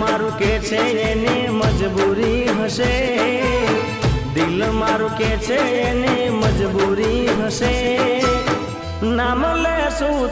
મારું કે છે એની મજબૂરી હશે, દિલ મારું કે છે એની મજબૂરી હશે. નામ લેશું